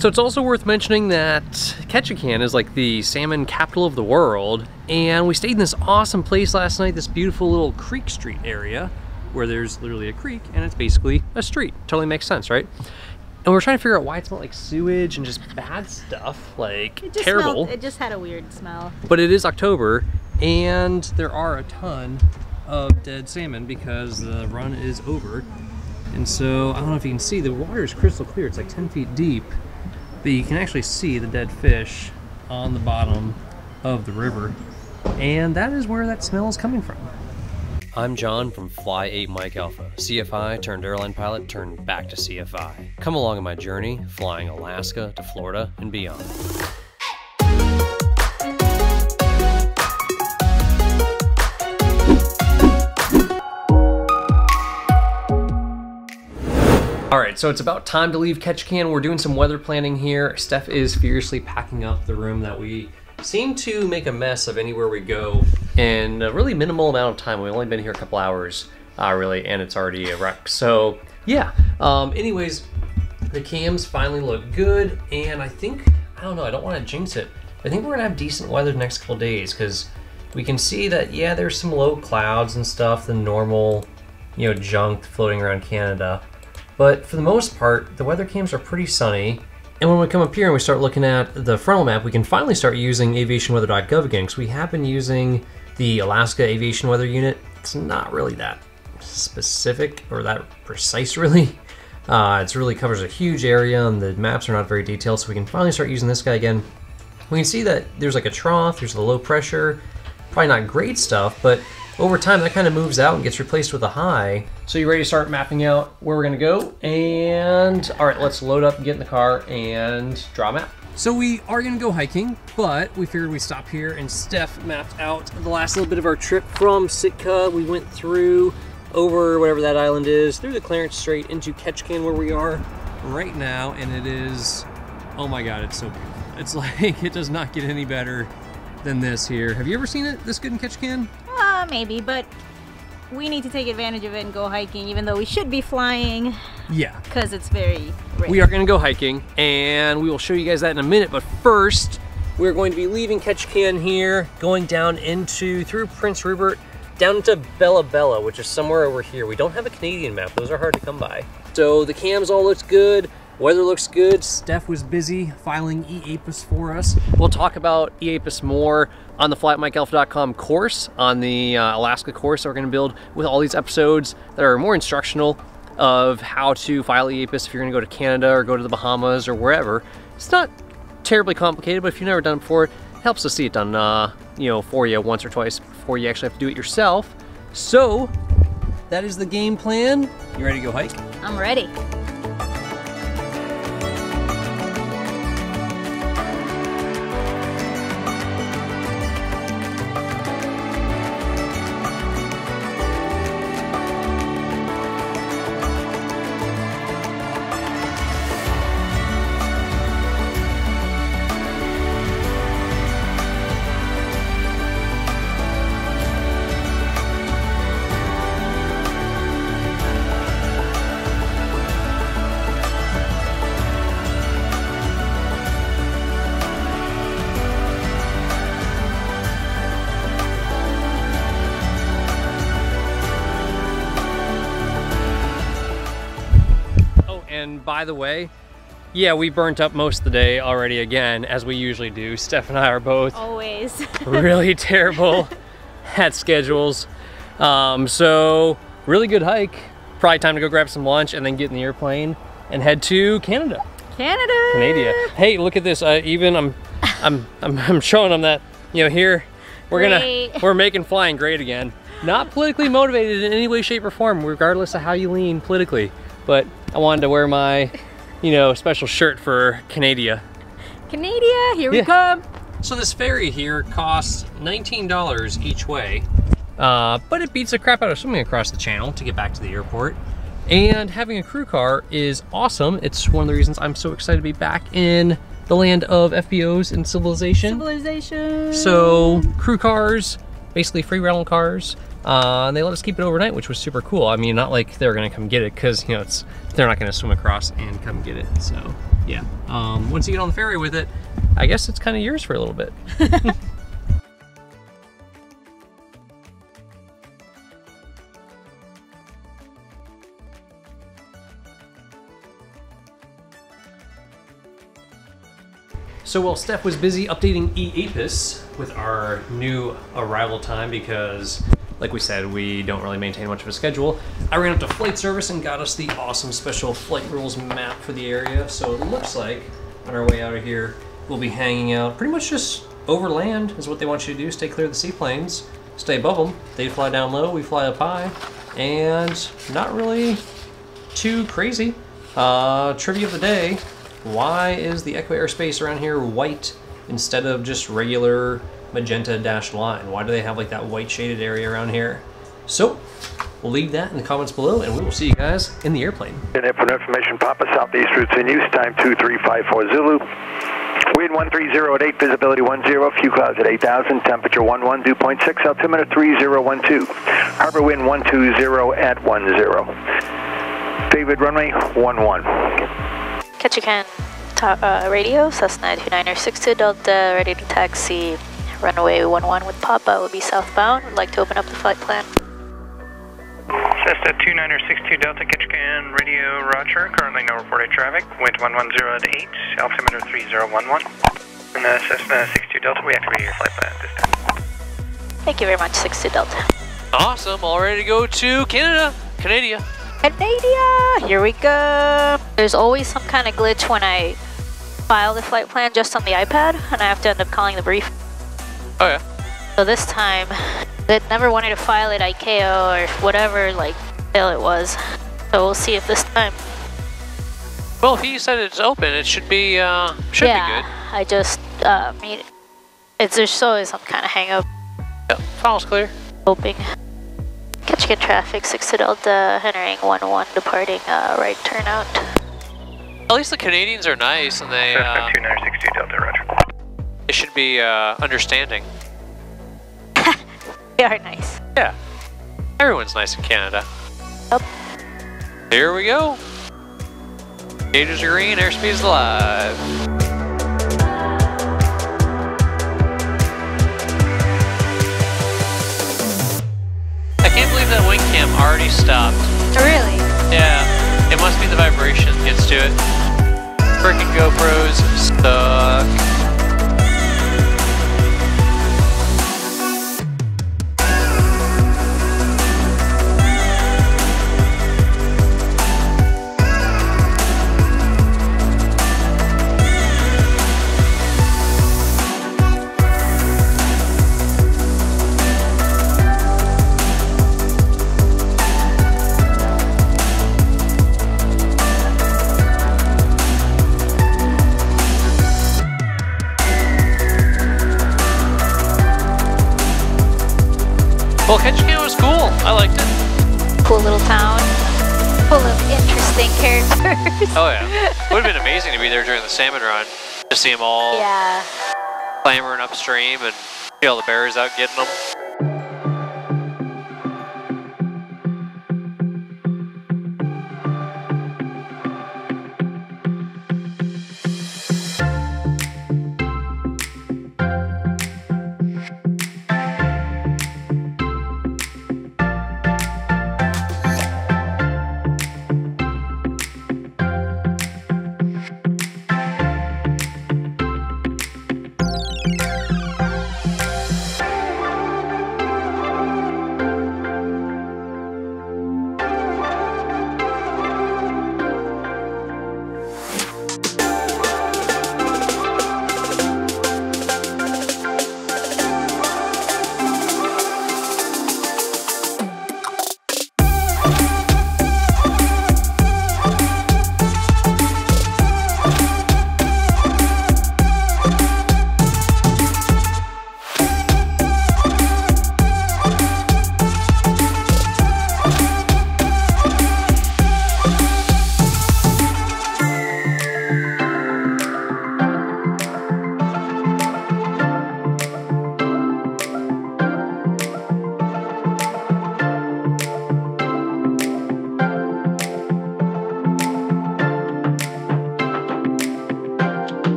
So it's also worth mentioning that Ketchikan is like the salmon capital of the world, and we stayed in this awesome place last night, this beautiful little creek street area where there's literally a creek and it's basically a street. Totally makes sense, right? And we're trying to figure out why it smelled like sewage and just bad stuff, like terrible. It just had a weird smell. But it is October, and there are a ton of dead salmon because the run is over. And so, I don't know if you can see, the water is crystal clear. It's like 10 feet deep, but you can actually see the dead fish on the bottom of the river. And that is where that smell is coming from. I'm John from Fly 8 Mike Alpha, CFI turned airline pilot turned back to CFI. Come along on my journey, flying Alaska to Florida and beyond. Alright, so it's about time to leave Ketchikan. We're doing some weather planning here. Steph is furiously packing up the room that we seem to make a mess of anywhere we go in a really minimal amount of time. We've only been here a couple hours, really, and it's already a wreck. So, yeah. Anyways, the cams finally look good, and I think, I don't know, I don't want to jinx it. I think we're going to have decent weather the next couple days, because we can see that, yeah, there's some low clouds and stuff, the normal, you know, junk floating around Canada. But for the most part, the weather cams are pretty sunny. And when we come up here and we start looking at the frontal map, we can finally start using aviationweather.gov again, because we have been using the Alaska Aviation Weather Unit. It's not really that specific or that precise, really. It really covers a huge area, and the maps are not very detailed, so we can finally start using this guy again. We can see that there's like a trough, there's the low pressure, probably not great stuff, but over time that kind of moves out and gets replaced with a high. So you ready to start mapping out where we're gonna go? And all right, let's load up and get in the car and draw a map. So we are gonna go hiking, but we figured we'd stop here, and Steph mapped out the last little bit of our trip from Sitka. We went through over whatever that island is, through the Clarence Strait into Ketchikan, where we are right now, and it is, oh my God, it's so beautiful. It's like, it does not get any better than this here. Have you ever seen it this good in Ketchikan? Maybe, but we need to take advantage of it and go hiking, even though we should be flying. Yeah. Because it's very rare. We are going to go hiking, and we will show you guys that in a minute, but first, we're going to be leaving Ketchikan here, going down through Prince Rupert, down into Bella Bella, which is somewhere over here. We don't have a Canadian map. Those are hard to come by. So the cams all looks good. Weather looks good. Steph was busy filing eAPIS for us. We'll talk about eAPIS more on the flyatmikealpha.com course, on the Alaska course that we're going to build with all these episodes that are more instructional of how to file eAPIS if you're going to go to Canada or go to the Bahamas or wherever. It's not terribly complicated, but if you've never done it before, it helps to see it done you know, for you once or twice before you actually have to do it yourself. So that is the game plan. You ready to go hike? I'm ready. And by the way, yeah, we burnt up most of the day already again, as we usually do. Steph and I are both always really terrible at schedules. So really good hike. Probably time to go grab some lunch and then get in the airplane and head to Canada. Canada. Hey, look at this. I'm showing them that, you know, here we're making flying great again. Not politically motivated in any way, shape, or form, regardless of how you lean politically. But I wanted to wear my, you know, special shirt for Canada. Canada, here we come. So this ferry here costs $19 each way, but it beats the crap out of swimming across the channel to get back to the airport. And having a crew car is awesome. It's one of the reasons I'm so excited to be back in the land of FBOs and civilization. So crew cars, basically free rental cars. And they let us keep it overnight, which was super cool. I mean, not like they're gonna come get it, because, you know, they're not gonna swim across and come get it. So Yeah. Once you get on the ferry with it, I guess it's kind of yours for a little bit. So while Steph was busy updating eAPIS with our new arrival time, because like we said, we don't really maintain much of a schedule, I ran up to flight service and got us the awesome special flight rules map for the area. So it looks like on our way out of here, we'll be hanging out pretty much just over land is what they want you to do. Stay clear of the seaplanes, stay above them. They fly down low, we fly up high, and not really too crazy. Trivia of the day. Why is the Echo airspace around here white instead of just regular magenta dashed line? Why do they have like that white shaded area around here? So we'll leave that in the comments below, and we will see you guys in the airplane. And for information, Papa, southeast routes in use, time 2354 Zulu. Wind 130 at 8, visibility 10, few clouds at 8,000, temperature 11, dew point 6, altimeter 3012. Harbor wind 120 at 10. Favored runway 11. Ketchikan radio, Cessna 2962 Delta, ready to taxi. Runway 11 with Papa will be southbound. Would like to open up the flight plan. Cessna 2962 Delta, Ketchikan radio, roger. Currently no reported traffic. Wind 110 at 8, altimeter 3011. And Cessna 62 Delta, we activate your flight plan at this time. Thank you very much, 62 Delta. Awesome, all ready to go to Canada. Canada. Here we go. There's always some kind of glitch when I file the flight plan just on the iPad, and I have to end up calling the brief. Oh yeah. So this time, it never wanted to file it ICAO or whatever, like, hell it was. So we'll see if this time. Well, if he said it's open, it should be be good. I just there's always some kind of hang up. Yeah, file's clear. Hoping. Ketchikan traffic, 6 to Delta, entering 11, departing right turnout. At least the Canadians are nice, and they Cessna 2962 Delta, roger. They should be understanding. They are nice. Yeah, everyone's nice in Canada. Yep. Here we go. Gauges are green, airspeed is live. I can't believe that wing cam already stopped. Really? Yeah, it must be the vibration gets to it. Frickin' GoPros suck. Well, Ketchikan was cool. I liked it. Cool little town. Full of interesting characters. Oh yeah. Would have been amazing to be there during the salmon run. To see them all clamoring upstream and see all the bears out getting them.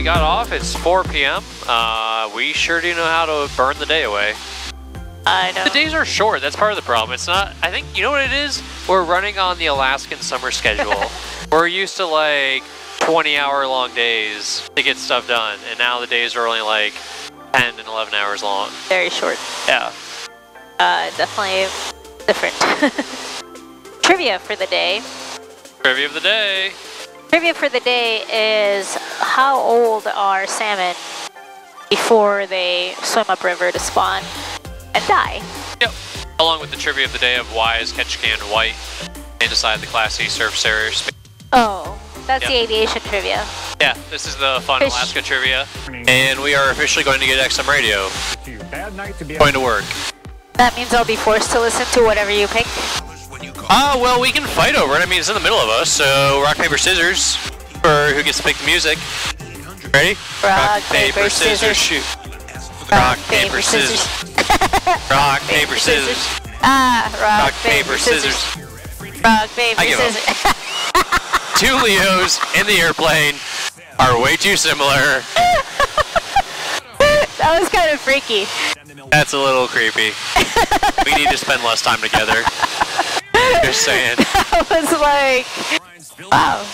got off. It's 4 p.m. We sure do know how to burn the day away. I know. The days are short. That's part of the problem. It's not. I think you know what it is. We're running on the Alaskan summer schedule. We're used to like 20-hour long days to get stuff done, and now the days are only like 10 and 11 hours long. Very short. Yeah. Definitely different. Trivia for the day. Trivia of the day. Trivia for the day is how old are salmon before they swim upriver to spawn and die? Yep. Along with the trivia of the day of why is Ketchikan white and decide the Class C surface area space. Oh, that's the aviation trivia. Yeah, this is the fun Alaska trivia. And we are officially going to get XM radio. Going to work. That means I'll be forced to listen to whatever you pick. Well, we can fight over it. I mean, it's in the middle of us, so rock, paper, scissors for who gets to pick the music. Ready? Rock, paper, scissors, shoot. Rock, paper, scissors. Rock, paper, scissors. Rock, paper, scissors. Rock, paper, scissors. Two Leos in the airplane are way too similar. That was kind of freaky. That's a little creepy. We need to spend less time together. Just saying. That was like, wow.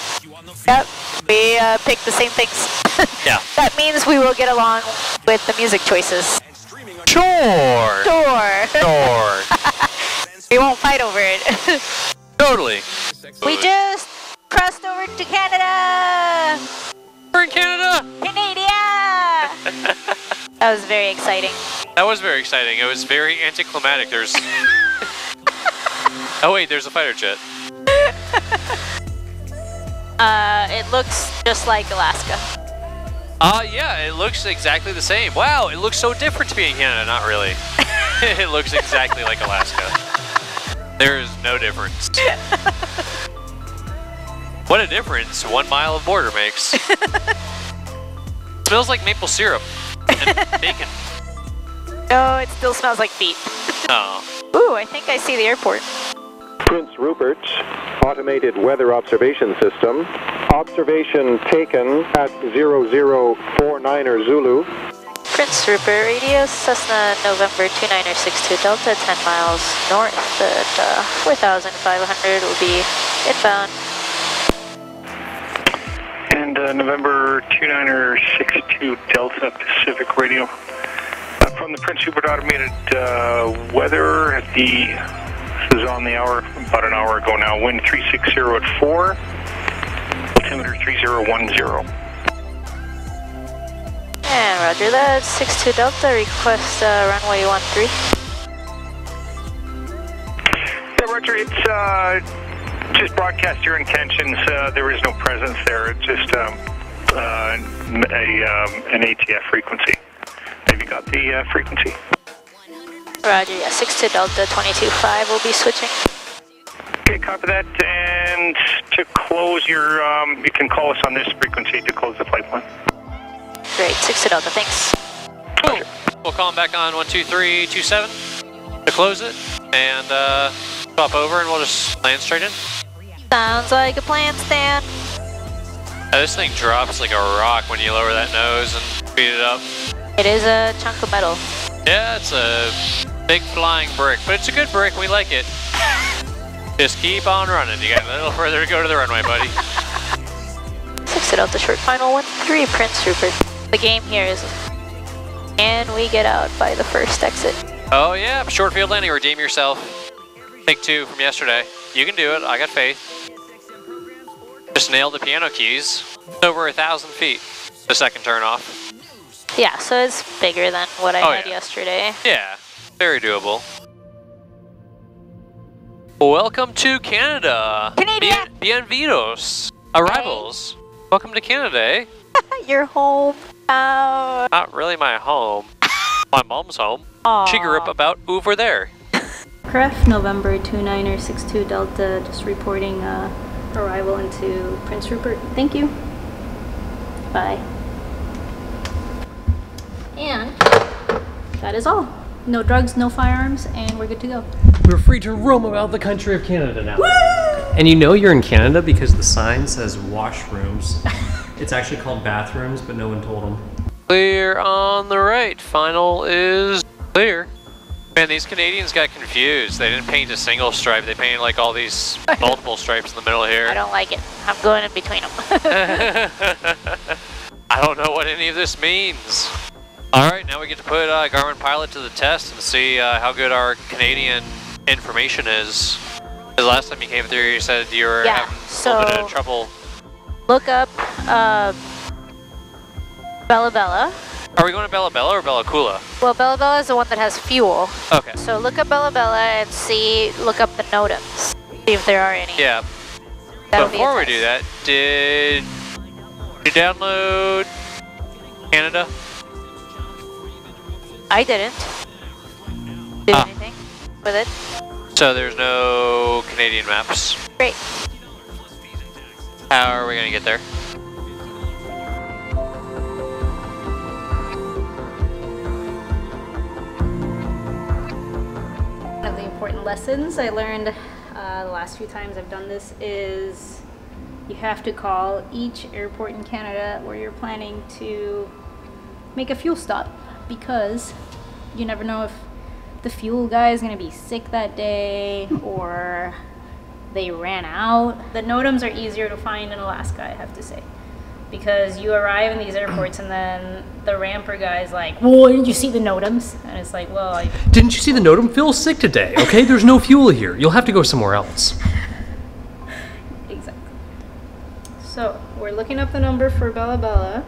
Yep, we picked the same things. Yeah. That means we will get along with the music choices. Sure. Sure. We won't fight over it. Totally. We just crossed over to Canada. We're in Canada. Canada. That was very exciting. That was very exciting. It was very anticlimactic. There's... Oh wait, there's a fighter jet. It looks just like Alaska. Yeah, it looks exactly the same. Wow, it looks so different to be in Canada. Not really. It looks exactly like Alaska. There is no difference. What a difference 1 mile of border makes. Smells like maple syrup and bacon. No, it still smells like feet. Oh. Ooh, I think I see the airport. Prince Rupert, automated weather observation system. Observation taken at 0049er Zulu. Prince Rupert radio, Cessna November 2962 Delta, 10 miles north at 4,500 will be inbound. And November 2962 Delta Pacific radio. From the Prince Rupert automated weather at the... This is on the hour, about an hour ago now. Wind 360 at 4, altimeter 3010. And roger that, 62 Delta, request runway 13. Yeah, roger, it's just broadcast your intentions. There is no presence there. It's just an ATF frequency. Have you got the frequency? Roger, yeah, 62 Delta 22.5 will be switching. Okay, copy that. And to close your, you can call us on this frequency to close the flight plan. Great, 62 Delta, thanks. Cool. We'll call him back on 12327 to close it, and swap over, and we'll just land straight in. Sounds like a plan, Stan. This thing drops like a rock when you lower that nose and speed it up. It is a chunk of metal. Yeah, it's a big flying brick, but it's a good brick. We like it. Just keep on running. You got a little further to go to the runway, buddy. 60 Delta short final 13, Prince Rupert. The game here is, can we get out by the first exit? Oh yeah, short field landing, redeem yourself. Take 2 from yesterday. You can do it, I got faith. Just nailed the piano keys. Over 1,000 feet, the second turn off. Yeah, so it's bigger than what I had yesterday. Yeah, very doable. Welcome to Canada. Canada. Bienvenidos. Arrivals. Welcome to Canada, eh? Your home. Not really my home. My mom's home. Aww. She grew up about over there. Cref, November 2962 Delta, just reporting arrival into Prince Rupert. Thank you. Bye. And that is all. No drugs, no firearms, and we're good to go. We're free to roam about the country of Canada now. Woo! And you know you're in Canada because the sign says washrooms It's actually called bathrooms, but no one told them. Clear on the right. Final is clear. Man, these Canadians got confused. They didn't paint a single stripe. They painted like all these multiple stripes in the middle here. I don't like it. I'm going in between them. I don't know what any of this means. All right, now we get to put Garmin Pilot to the test and see havhow good our Canadian information is. The last time you came through, you said you were having a little bit of trouble. Look up Bella Bella. Are we going to Bella Bella or Bella Coola? Well, Bella Bella is the one that has fuel. Okay. So look up Bella Bella and look up the NOTAMs. See if there are any. Yeah. Before we do that, did you download Canada? I didn't do anything with it. So there's no Canadian maps. Great. How are we going to get there? One of the important lessons I learned the last few times I've done this is you have to call each airport in Canada where you're planning to make a fuel stop, because you never know if the fuel guy is going to be sick that day or they ran out. The NOTAMs are easier to find in Alaska, I have to say, because you arrive in these airports and then the ramper guy's like, "Well, didn't you see the NOTAMs?" And it's like, well, didn't you see the NOTAM? Phil's sick today, okay? There's no fuel here. You'll have to go somewhere else. Exactly. So we're looking up the number for Bella Bella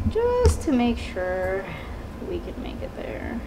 just to make sure we could make it there.